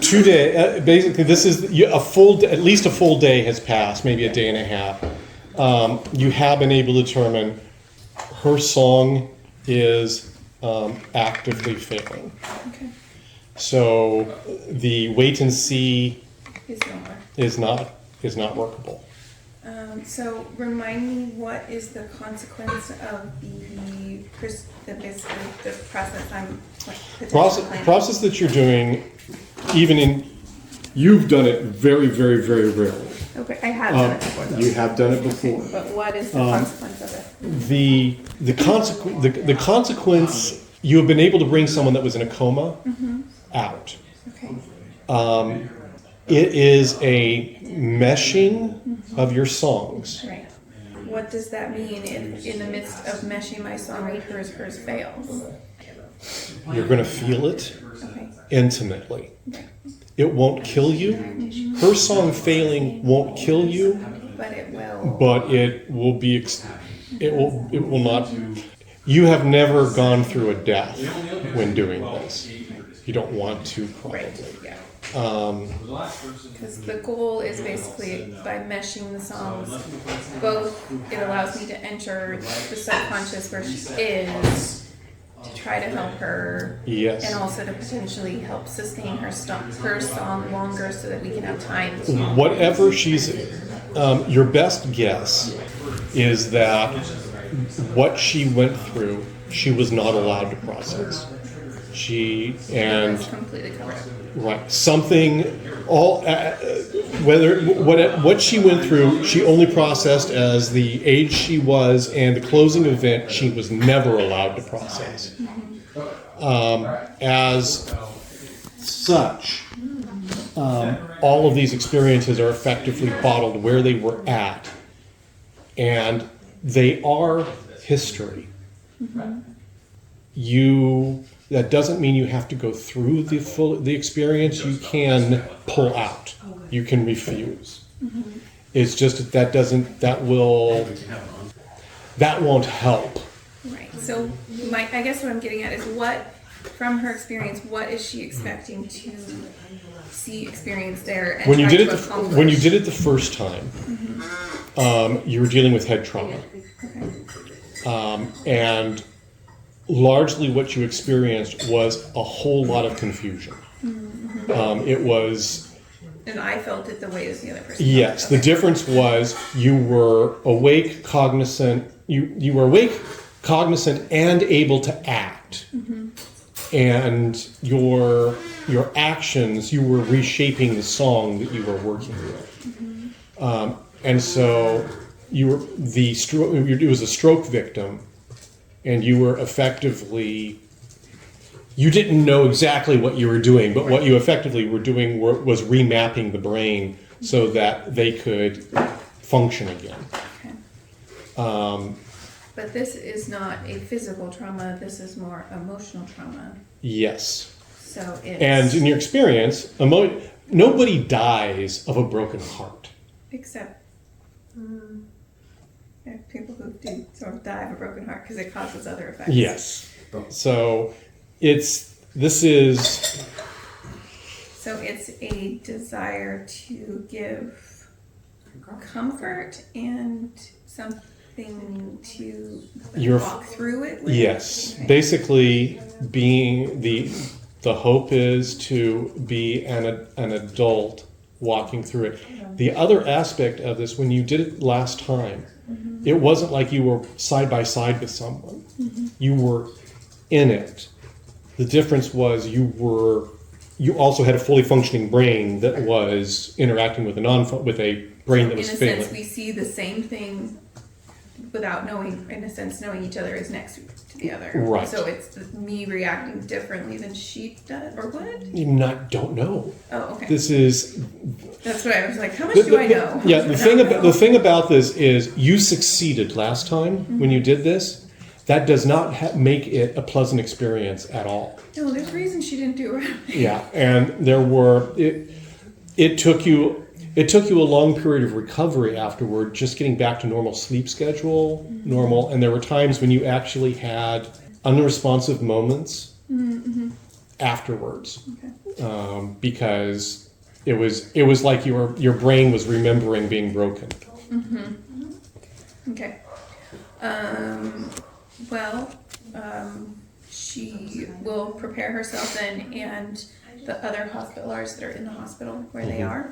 2 day. Basically, this is at least a full day has passed, maybe a day and a half. You have been able to determine her song is actively failing. Okay. So the wait and see Is not. is not workable. So remind me, what is the consequence of the process I'm potentially Process that you're doing, you've done it very, very, very rarely. Okay, I have done it before, though. You have done it before. Okay, but what is the consequence of it? The consequence, you have been able to bring someone that was in a coma out. Okay. It is a meshing of your songs. Right. What does that mean if in the midst of meshing my song with hers fails? You're going to feel it Okay. intimately. Right. It won't kill you. Her song failing won't kill you, But it will. but it will be. It will not. You have never gone through a death when doing this. You don't want to, probably. Right. Yeah. Because the goal is basically by meshing the songs, both it allows me to enter the subconscious where she is to try to help her, Yes. and also to potentially help sustain her song longer so that we can have time to. Whatever she's, your best guess is that what she went through, she was not allowed to process. That's completely correct. Right. Something, what she went through, she only processed as the age she was and the closing event she was never allowed to process. As such, all of these experiences are effectively bottled where they were at, and they are history. That doesn't mean you have to go through the experience. You can pull out. You can refuse. It's just that won't help. Right. So I guess what I'm getting at is from her experience, what is she expecting to experience there? And When you did it the first time, you were dealing with head trauma, and largely what you experienced was a whole lot of confusion. It was... And I felt it the way as the other person. Yes, the difference was you were awake, cognizant, you were awake, cognizant, and able to act. And your actions, you were reshaping the song that you were working with. And so it was a stroke victim, and you were effectively, you didn't know exactly what you were doing, but what you effectively were doing was remapping the brain so that they could function again. Okay. But this is not a physical trauma, this is more emotional trauma. Yes. So it's... And in your experience, nobody dies of a broken heart. Except there are people who do sort of die of a broken heart because it causes other effects. Yes. So it's a desire to give comfort and something to walk through it with. Yes. Okay. Basically, being the hope is to be an adult walking through it. The other aspect of this, when you did it last time, it wasn't like you were side by side with someone. You were in it. The difference was you also had a fully functioning brain that was interacting with a brain that was failing. In a sense, we see the same thing without knowing each other is next to the other. Right. So it's me reacting differently than she does, or what? You don't know. Oh, okay. That's what I was like, how much do I know? Yeah, the thing about this is you succeeded last time when you did this. That does not make it a pleasant experience at all. No, there's a reason she didn't do it. Yeah, and it took you a long period of recovery afterward, just getting back to normal sleep schedule, and there were times when you actually had unresponsive moments, afterwards, Okay. because it was like your brain was remembering being broken. Okay. She will prepare herself then and the other hospitalers that are in the hospital where they are,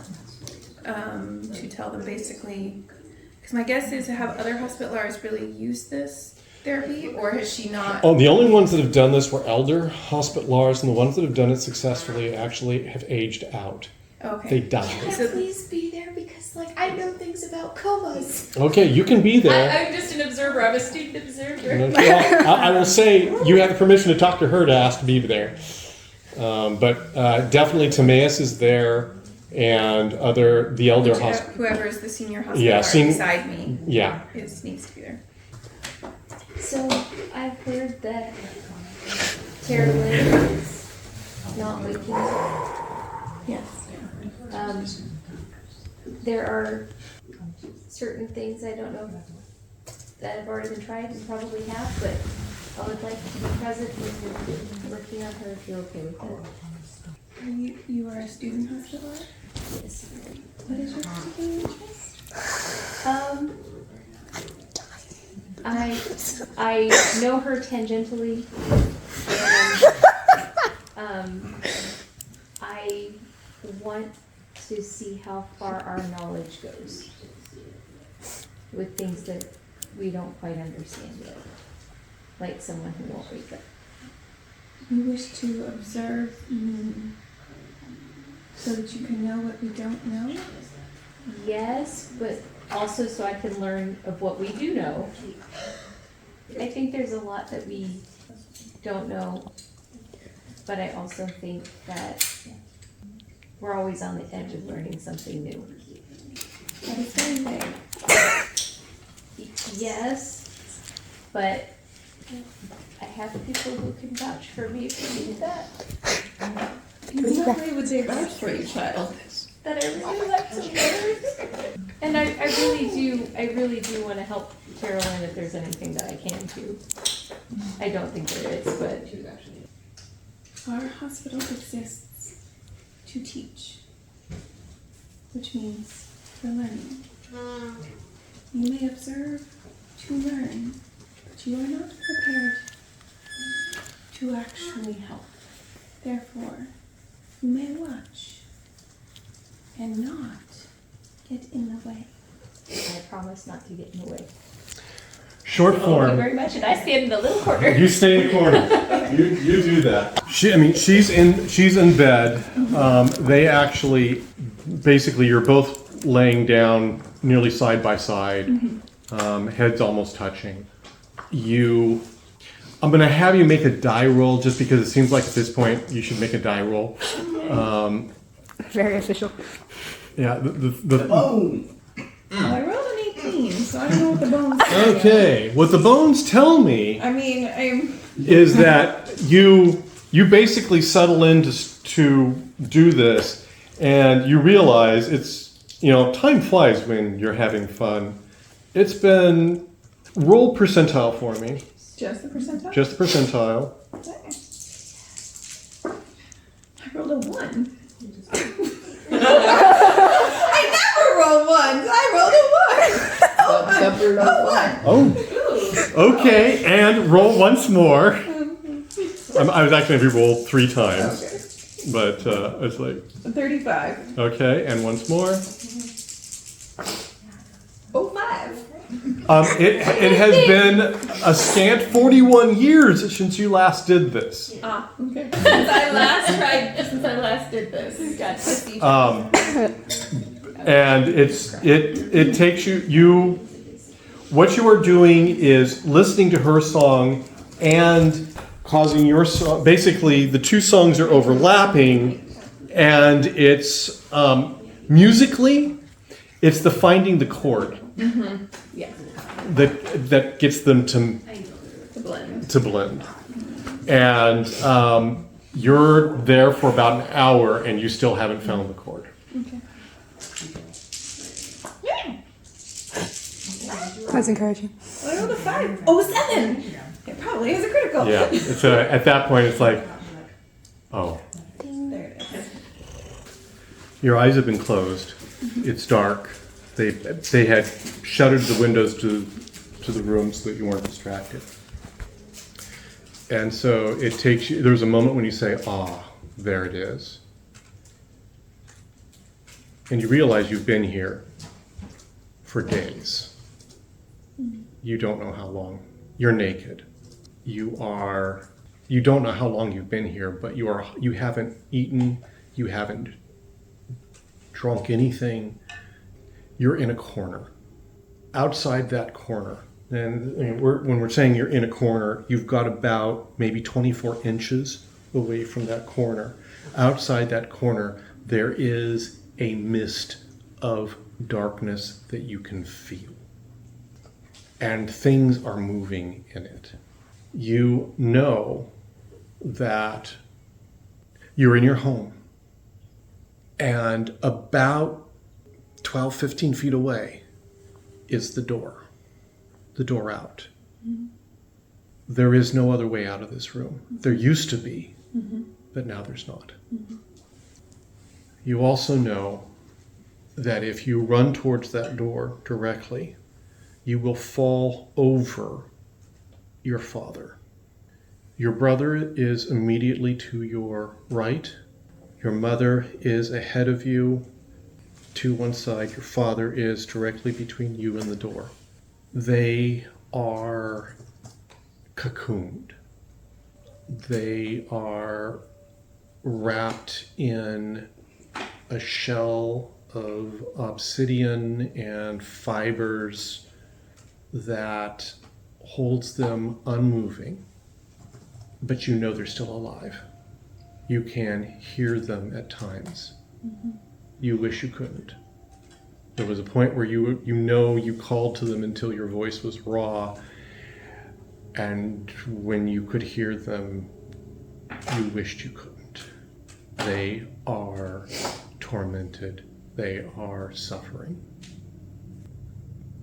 to tell them basically, because my guess is, have other hospitalers really used this therapy, or has she not? Oh, the only ones that have done this were elder hospitalars, and the ones that have done it successfully actually have aged out. Okay. They died. Can I please be there, because like I know things about comas. Okay, you can be there. I'm just an observer. I'm a student observer. Well, I will say you have the permission to talk to her to ask to be there. But definitely Timaeus is there, and the elder hospital. Whoever is the senior hospital beside me. Yeah. Needs to be there. So I've heard that Theraline is not waking up. Yes. There are certain things I don't know that have already been tried and probably have, but I would like to be present with working on her if you're okay with that. You are a student hospitaler? Yes. What is your particular interest? I know her tangentially, and I want to see how far our knowledge goes with things that we don't quite understand yet, like someone who won't wake up. You wish to observe so that you can know what we don't know? Yes, but also so I can learn of what we do know. I think there's a lot that we don't know, but I also think that we're always on the edge of learning something new. That is very vague. Yes, but I have people who can vouch for me if you need that. In what way would they vouch for you, child? That I really like to learn. And I really do want to help Theraline if there's anything that I can do. I don't think there is, but Our hospital exists to teach, which means for learning. You may observe to learn, but you are not prepared to actually help. Therefore, you may watch and not get in the way. I promise not to get in the way. Short Thank you form. very much, and I stand in the little corner. You stay in the corner. You do that. She's in bed. They actually, basically, you're both laying down nearly side by side, heads almost touching. I'm going to have you make a die roll, just because it seems like at this point you should make a die roll. Very official. Yeah. The Bone. Well, I rolled an 18, so I don't know what the bones say. Okay. What the bones tell me I mean, is that you basically settle in to do this, and you realize it's, time flies when you're having fun. It's been, roll percentile for me. just the percentile? Just the percentile. I rolled a 1. I never roll ones. I rolled a 1. Oh. Okay, and roll once more. I was actually going to roll 3 times, but it's like, 35. okay, and once more. 05. It has been a scant 41 years since you last did this. Okay. Since I last did this. Gotcha. And it takes you what you are doing is listening to her song and causing your song. Basically, the two songs are overlapping, and it's musically, it's the finding the chord Yeah. that gets them to blend. And you're there for about an hour, and you still haven't found the chord. Okay. That's encouraging. I rolled a 5. Oh, 7. It probably is a critical. Yeah. It's at that point, it's like, Oh. There it is. Your eyes have been closed. It's dark. They had shuttered the windows to the room so that you weren't distracted. And so it takes you, there's a moment when you say, ah, there it is. And you realize you've been here for days. You don't know how long. You're naked. You don't know how long you've been here, but you haven't eaten, you haven't drunk anything. You're in a corner. Outside that corner, and when we're saying you're in a corner, you've got about maybe 24 inches away from that corner. Outside that corner, there is a mist of darkness that you can feel. And things are moving in it. You know that you're in your home, and about 12, 15 feet away is the door out. Mm-hmm. There is no other way out of this room. Mm-hmm. There used to be, but now there's not. Mm-hmm. You also know that if you run towards that door directly, you will fall over your father. Your brother is immediately to your right. Your mother is ahead of you to one side. Your father is directly between you and the door. They are cocooned. They are wrapped in a shell of obsidian and fibers that holds them unmoving, but you know they're still alive. You can hear them at times. Mm-hmm. You wish you couldn't. There was a point where you called to them until your voice was raw, and when you could hear them, you wished you couldn't. They are tormented. They are suffering.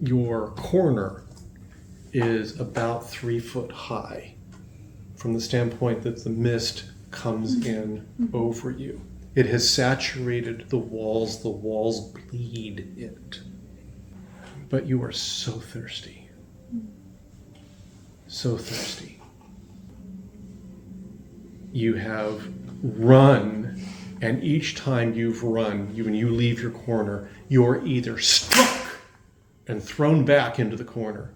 Your corner is about 3 foot high from the standpoint that the mist comes in over you. It has saturated the walls bleed it. But you are so thirsty. So thirsty. You have run, and each time you've run, when you leave your corner, you're either struck and thrown back into the corner,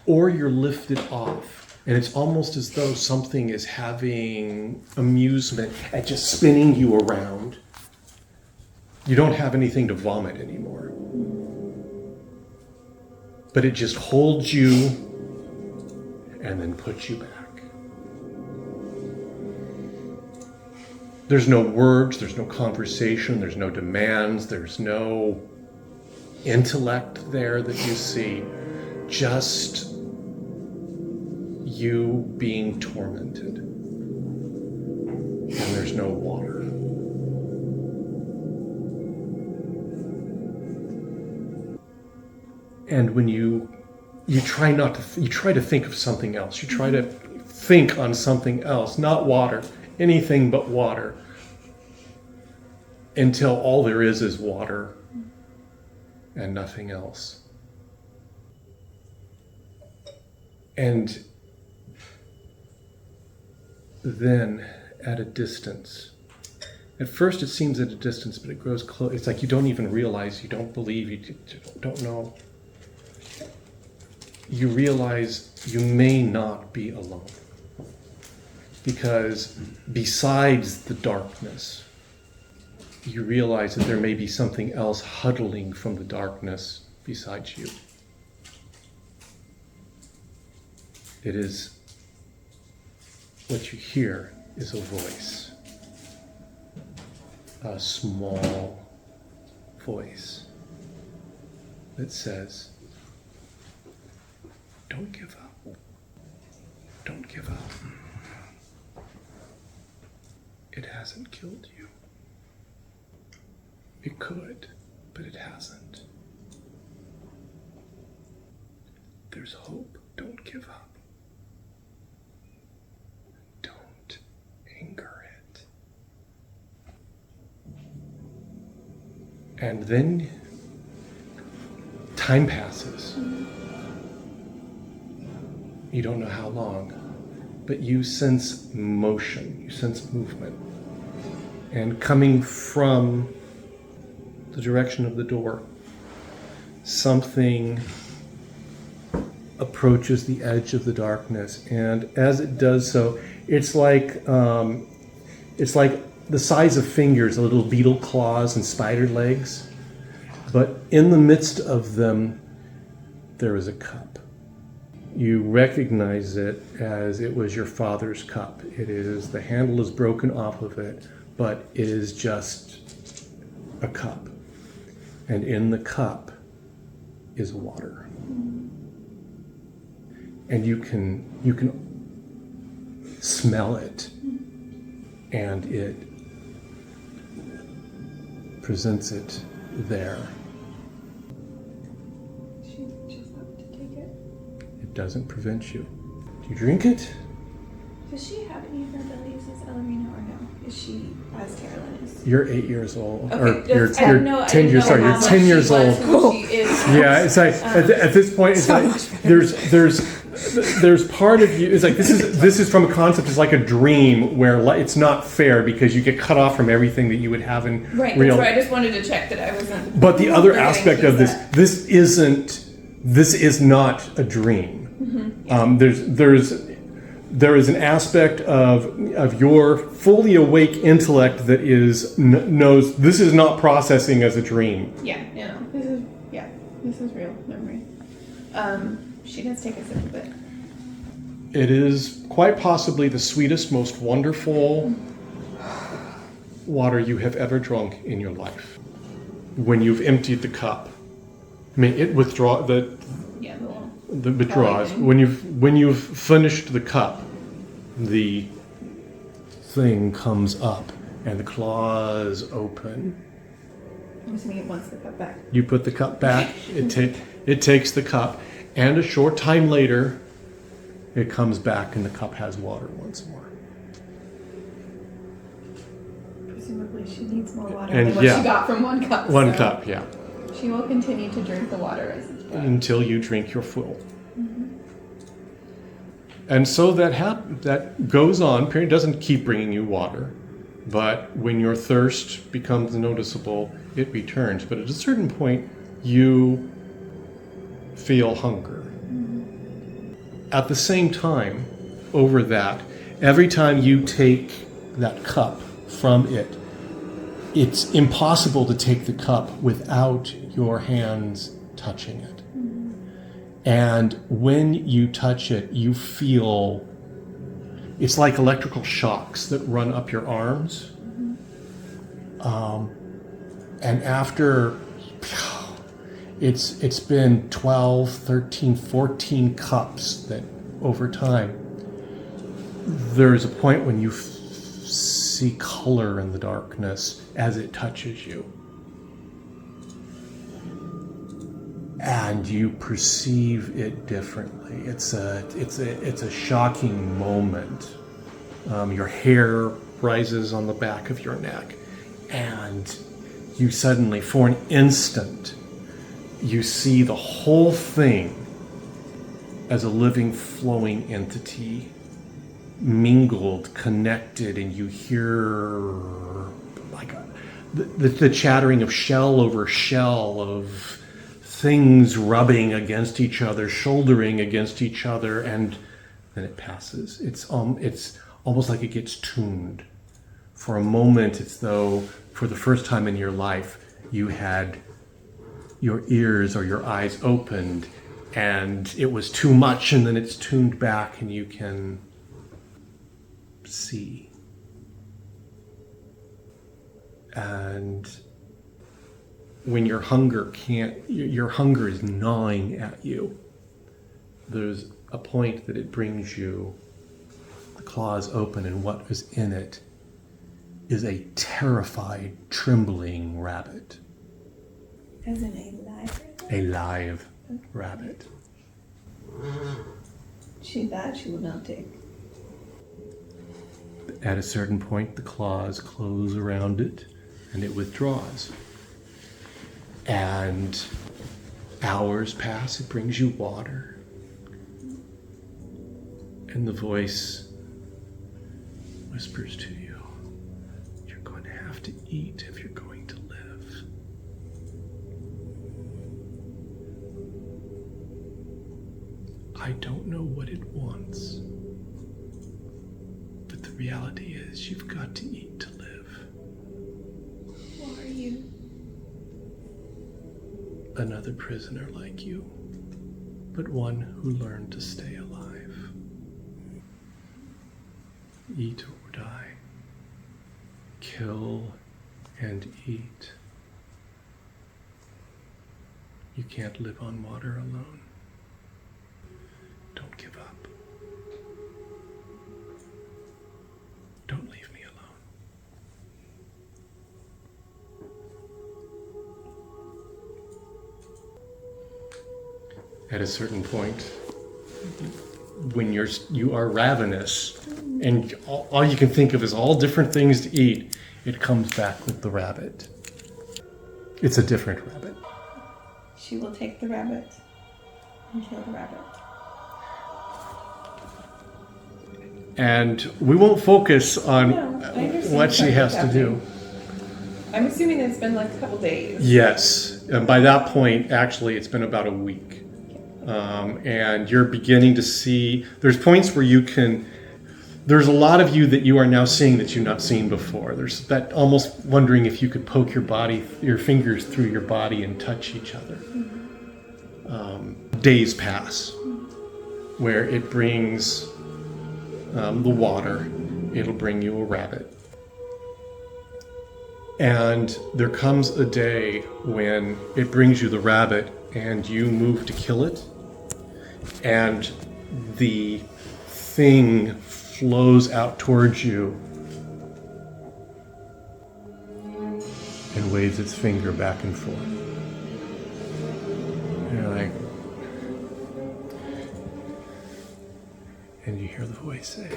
or you're lifted off. And it's almost as though something is having amusement at just spinning you around. You don't have anything to vomit anymore. But it just holds you and then puts you back. There's no words, there's no conversation, there's no demands, there's no intellect there that you see. Just you being tormented. And there's no water. And when you try to think of something else. You try to think on something else, not water, anything but water, until all there is water and nothing else. And then at a distance, at first it seems at a distance, but it grows close. It's like you don't even realize, you don't believe, you don't know. You realize you may not be alone. Because besides the darkness, you realize that there may be something else huddling from the darkness besides you. It is, what you hear is a voice. A small voice that says, "Don't give up. Don't give up. It hasn't killed you. It could, but it hasn't. There's hope. Don't give up. Don't anger." And then time passes. You don't know how long, but you sense motion, you sense movement. And coming from the direction of the door, something approaches the edge of the darkness, and as it does so, it's like the size of fingers, little beetle claws and spider legs, but in the midst of them, there is a cup. You recognize it as it was your father's cup. The handle is broken off of it, but it is just a cup. And in the cup is water. And you can smell it, and it presents it there. She just have to take it. It doesn't prevent you. Do you drink it? Does she have any of her abilities as Elerina or no? Is she as Theraline is? You're 8 years old. Okay, Or you're I didn't know 10 years, sorry, how you're much 10 she years was, old. who she is. Yeah, it's like at this point, it's like there's part of you. It's like this is from a concept. It's like a dream where it's not fair because you get cut off from everything that you would have in Right, real. that's why I just wanted to check that I wasn't. But the other forgetting aspect of this is not a dream. There is an aspect of your fully awake intellect that knows this is not processing as a dream. Yeah, this is real memory. She does take a sip of it. It is quite possibly the sweetest, most wonderful water you have ever drunk in your life. When you've emptied the cup, I mean, it withdraws the withdraws. When you've finished the cup, the thing comes up and the claws open. I'm assuming it wants the cup back. You put the cup back. It takes the cup, and a short time later, it comes back and the cup has water once more. Presumably, she needs more water And than what she got from one cup. One so cup, yeah. She will continue to drink the water as it's brought. Until you drink your full. And so that goes on. It doesn't keep bringing you water, but when your thirst becomes noticeable, it returns. But at a certain point, you feel hunger. At the same time, over that, every time you take that cup from it, it's impossible to take the cup without your hands touching it. And when you touch it, you feel it's like electrical shocks that run up your arms. And after it's been 12, 13, 14 cups that over time, there's a point when you see color in the darkness as it touches you. And you perceive it differently. It's a shocking moment. Your hair rises on the back of your neck, and you suddenly, for an instant, you see the whole thing as a living, flowing entity, mingled, connected, and you hear like the chattering of shell over shell of things rubbing against each other, shouldering against each other, and then it passes. It's almost like it gets tuned. For a moment, it's though for the first time in your life, you had your ears or your eyes opened, and it was too much, and then it's tuned back, and you can see. And when your hunger is gnawing at you, there's a point that it brings you, the claws open, and what is in it is a terrified, trembling rabbit. As in a live rabbit? A live rabbit. That she will not take. At a certain point, the claws close around it, and it withdraws. And hours pass, it brings you water. And the voice whispers to you, you're going to have to eat if you're going to live. I don't know what it wants, but the reality is you've got to eat to live. Who are you? Another prisoner like you, but one who learned to stay alive. Eat or die. Kill and eat. You can't live on water alone. Don't give up. Don't leave me alone. At a certain point, when you are ravenous, and all you can think of is all different things to eat, it comes back with the rabbit. It's a different rabbit. She will take the rabbit and kill the rabbit. And we won't focus on No, I understand what she has to what's do. I'm assuming it's been like a couple days. Yes, and by that point, actually, it's been about a week. And you're beginning to see, there's points where there's a lot of you that you are now seeing that you've not seen before. There's that almost wondering if you could poke your fingers through your body and touch each other. Days pass where it brings the water, it'll bring you a rabbit. And there comes a day when it brings you the rabbit and you move to kill it, and the thing flows out towards you and waves its finger back and forth. And you're like, and you hear the voice say,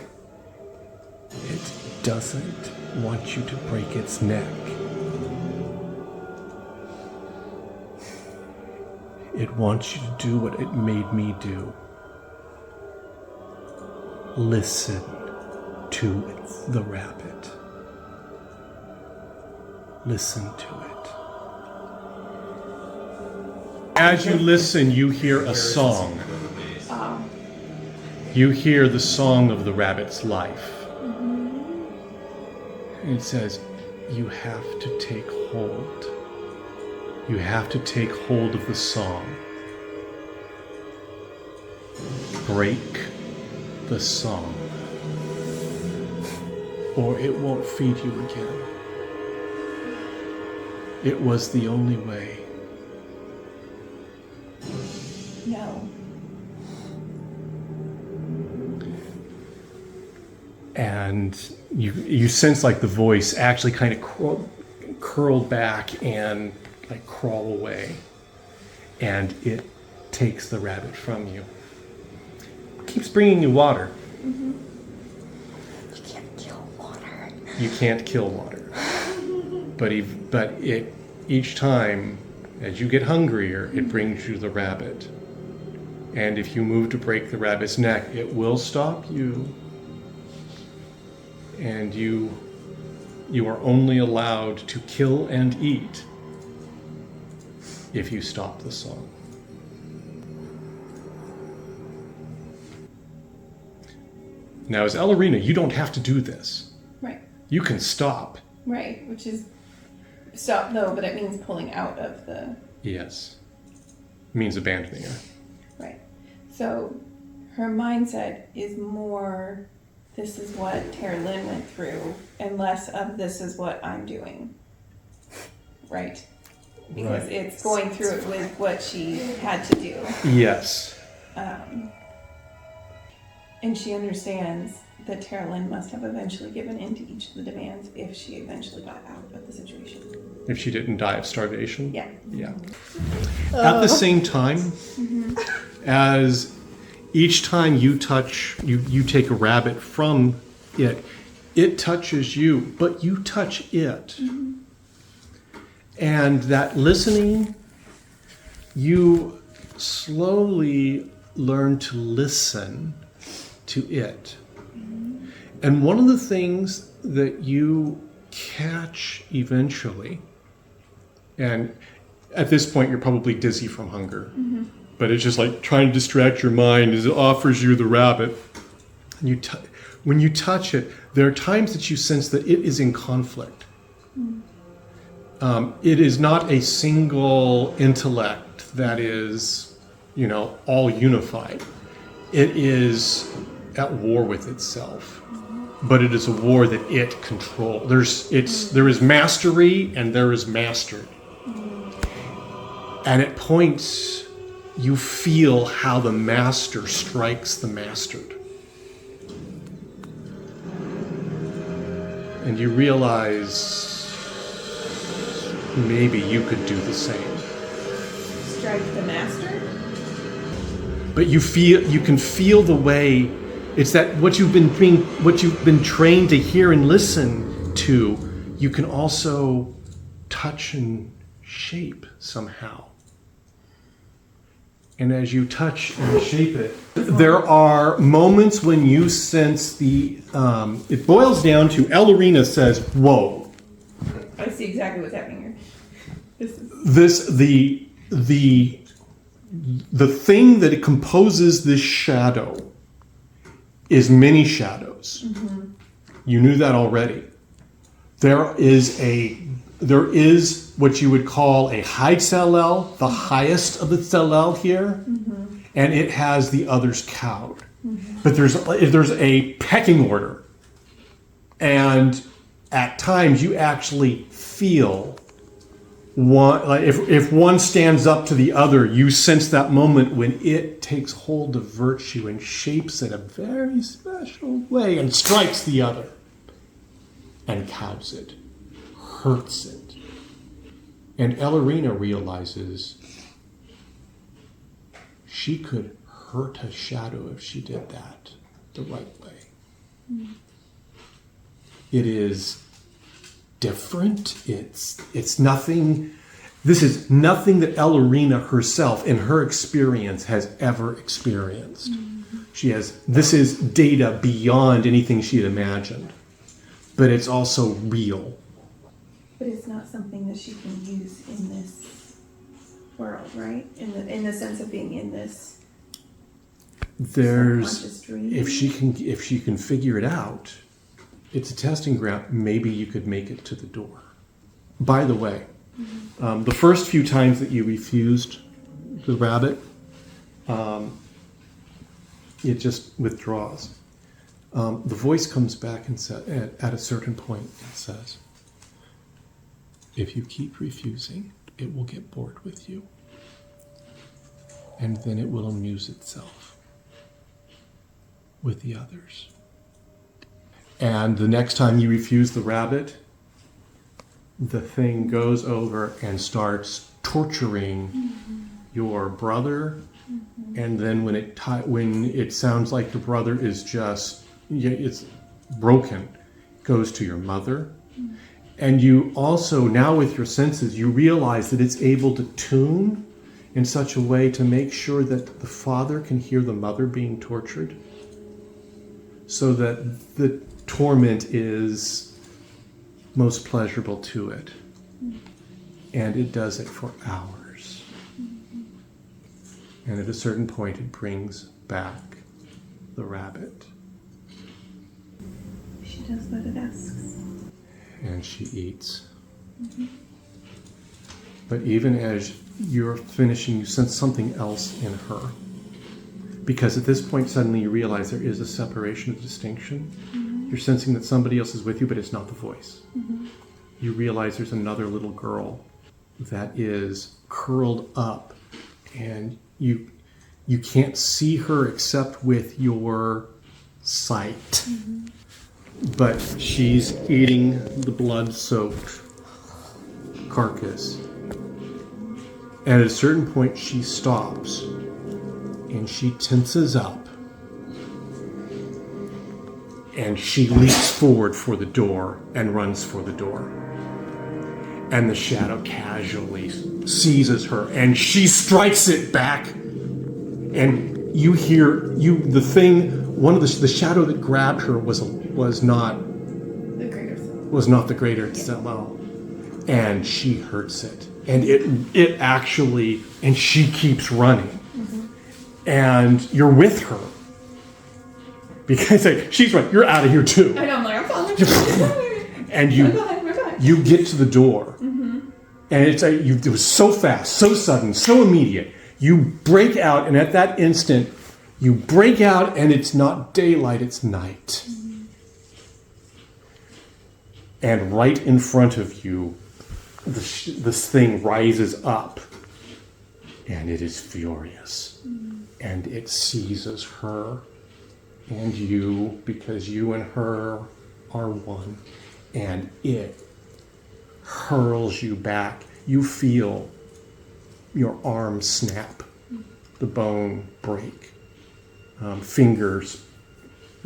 it doesn't want you to break its neck. It wants you to do what it made me do. Listen to the rabbit. Listen to it. As you listen, you hear a song. You hear the song of the rabbit's life. And it says, you have to take hold. You have to take hold of the song. Break the song, or it won't feed you again. It was the only way. No. And you sense like the voice actually kind of curled back and like crawl away, and it takes the rabbit from you. Keeps bringing you water. You can't kill water. You can't kill water. But each time, as you get hungrier, it brings you the rabbit. And if you move to break the rabbit's neck, it will stop you. And you are only allowed to kill and eat if you stop the song. Now, as Elerina, you don't have to do this. Right. You can stop. Right. Which is stop though, but it means pulling out of the. Yes. It means abandoning her. Right. So her mindset is more, this is what Theraline went through, and less of this is what I'm doing. Right? Because Right. it's going through it with what she had to do. Yes. And she understands that Theraline must have eventually given in to each of the demands if she eventually got out of the situation. If she didn't die of starvation. Yeah. Yeah. At the same time, as each time you touch, you take a rabbit from it, it touches you, but you touch it. And that listening you slowly learn to listen to it. And one of the things that you catch eventually, and at this point you're probably dizzy from hunger, but it's just like trying to distract your mind as it offers you the rabbit. And when you touch it, there are times that you sense that it is in conflict. It is not a single intellect that is, all unified. It is at war with itself, but it is a war that it controls. There is mastery and there is mastered. And at points, you feel how the master strikes the mastered. And you realize maybe you could do the same. Strike the master? But you can feel the way, it's that what you've been trained to hear and listen to, you can also touch and shape somehow. And as you touch and shape it, there are moments when you sense it boils down to, Elerina says, whoa. I see exactly what's happening here. The thing that it composes this shadow is many shadows. You knew that already. There is what you would call a high Tselel, the highest of the Tselel here, and it has the others cowed. But there's a pecking order, and at times you actually feel one. Like if one stands up to the other, you sense that moment when it takes hold of virtue and shapes it a very special way and strikes the other, and cows it, hurts it. And Elerina realizes she could hurt a shadow if she did that the right way. It is different. It's nothing. This is nothing that Elerina herself, in her experience, has ever experienced. This is data beyond anything she had imagined, but it's also real. But it's not something that she can use in this world, right? In the sense of being in this subconscious dream. If she can figure it out, it's a testing ground. Maybe you could make it to the door. By the way, the first few times that you refused the rabbit, it just withdraws. The voice comes back and at a certain point and says, if you keep refusing, it will get bored with you. And then it will amuse itself with the others. And the next time you refuse the rabbit, the thing goes over and starts torturing your brother. And then when it sounds like the brother is just, it's broken, goes to your mother. And you also, now with your senses, you realize that it's able to tune in such a way to make sure that the father can hear the mother being tortured, so that the torment is most pleasurable to it. And it does it for hours. And at a certain point, it brings back the rabbit. She does what it asks. And she eats. But even as you're finishing, you sense something else in her. Because at this point, suddenly you realize there is a separation, a distinction. You're sensing that somebody else is with you, but it's not the voice. You realize there's another little girl that is curled up, and you can't see her except with your sight. But she's eating the blood-soaked carcass. And at a certain point, she stops, and she tenses up, and she leaps forward for the door and runs for the door. And the shadow casually seizes her, and she strikes it back. And you hear the shadow that grabbed her was not the greater Selmo, and she hurts it, and it actually, and she keeps running, and you're with her because she's right. You're out of here too. I know. I'm like, I'm following. And you get to the door, and it was so fast, so sudden, so immediate. You break out, and at that instant, you break out, and it's not daylight, it's night. And right in front of you, this thing rises up, and it is furious. And it seizes her and you, because you and her are one, and it hurls you back. You feel your arm snap, the bone break, fingers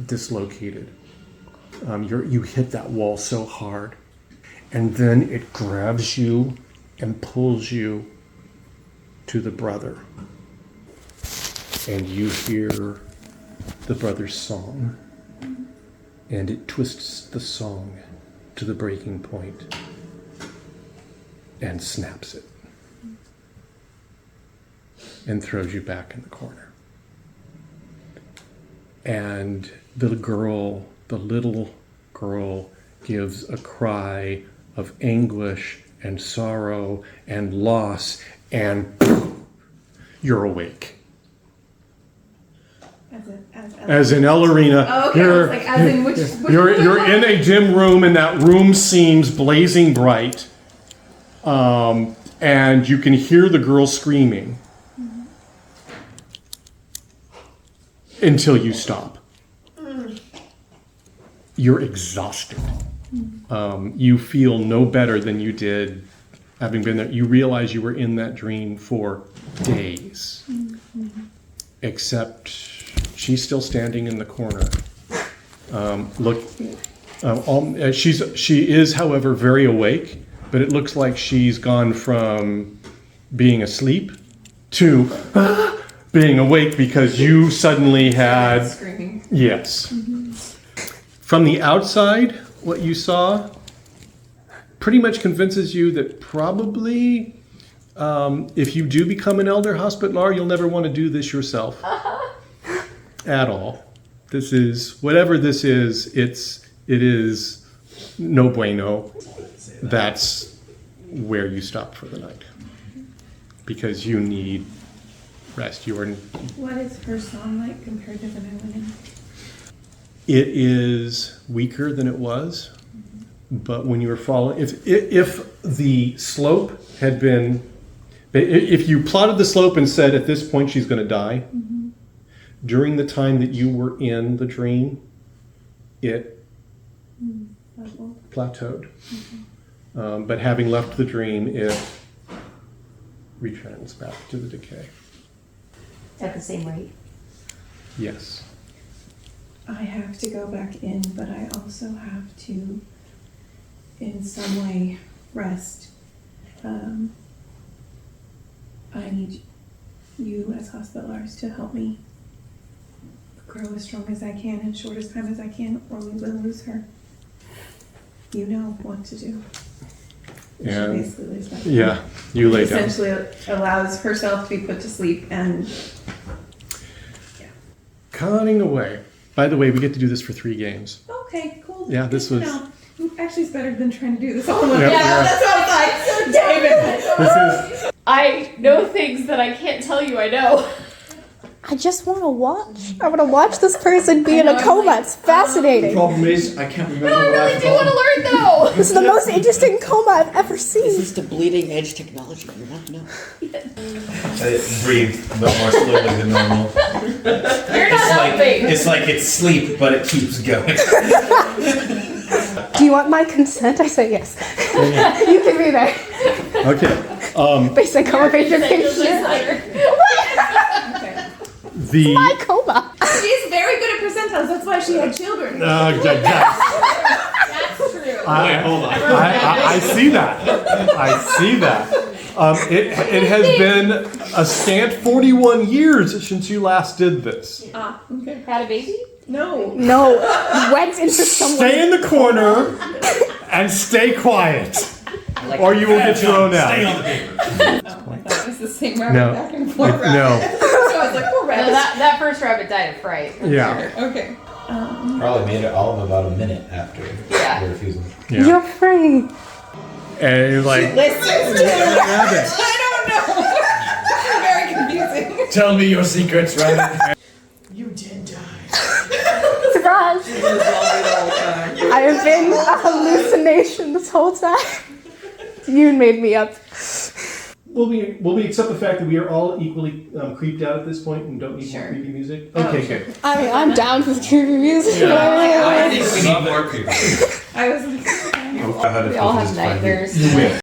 dislocated. You hit that wall so hard, and then it grabs you and pulls you to the brother, and you hear the brother's song, and it twists the song to the breaking point and snaps it and throws you back in the corner. And the little girl gives a cry of anguish and sorrow and loss, and you're awake. As in Elerina, Oh, okay. I was like, as in which you're in a dim room, and that room seems blazing bright, and you can hear the girl screaming until you stop. You're exhausted. You feel no better than you did having been there. You realize you were in that dream for days, except she's still standing in the corner. She is, however, very awake, but it looks like she's gone from being asleep to being awake because you suddenly had screaming. Yes. From the outside, what you saw pretty much convinces you that probably if you do become an Elder Hospitaller, you'll never want to do this yourself at all. This is, whatever this is, it is no bueno. That's where you stop for the night because you need rest. What is her song like compared to when I went in? It is weaker than it was, but when you were following, if the slope had been, if you plotted the slope and said at this point she's going to die, during the time that you were in the dream, it plateaued. But having left the dream, it returns back to the decay. At the same rate? Yes. I have to go back in, but I also have to, in some way, rest. I need you as hospitallers to help me grow as strong as I can in short time as I can, or we will lose her. You know what to do. She And basically lays back. yeah, you lay down. Essentially allows herself to be put to sleep and Cutting away. By the way, we get to do this for 3 games. okay, cool. Yeah, this Good was- to know. Actually, it's better than trying to do this all in one. Yep, Yeah, yeah. that's what I was like. David. This is I know things that I can't tell you I know. I just want to watch. I want to watch this person be in I a know, coma. I'm like, It's fascinating. Problem is, I can't remember I what really I've do want to learn though. This is the most interesting coma I've ever Is seen. this the bleeding edge technology? You want to know? Breathe a bit more slowly than normal. You're not helping. It's like it's sleep, but it keeps going. Do you want my consent? I say yes. You can be there. okay. Basic coma patient. The My coma. She's very good at percentiles. That's why she had children. yeah. That's true. hold on. I see that. I see that. It has been a scant 41 years since you last did this. Okay. Had a baby? No. No, went into someone. Stay in the corner and stay quiet, or you will get thrown out. Stay on the paper. I thought it was the same rabbit No. back and forth. No. So I was like, poor No, rabbit. that first rabbit died of fright. I'm Yeah. sure. Okay. Probably made it all of about a minute after Yeah. the refusal. Yeah. You're free. And you're like, Listens to it. rabbit. I don't know. Very confusing. Tell me your secrets, rabbit. You did die. Surprise! I have been a hallucination this whole time. You made me up. Will we accept the fact that we are all equally creeped out at this point and don't need more Sure. creepy music? Okay, good. I mean, I'm down for the creepy music. I think we need more people. I was. We all have nightmares. You win.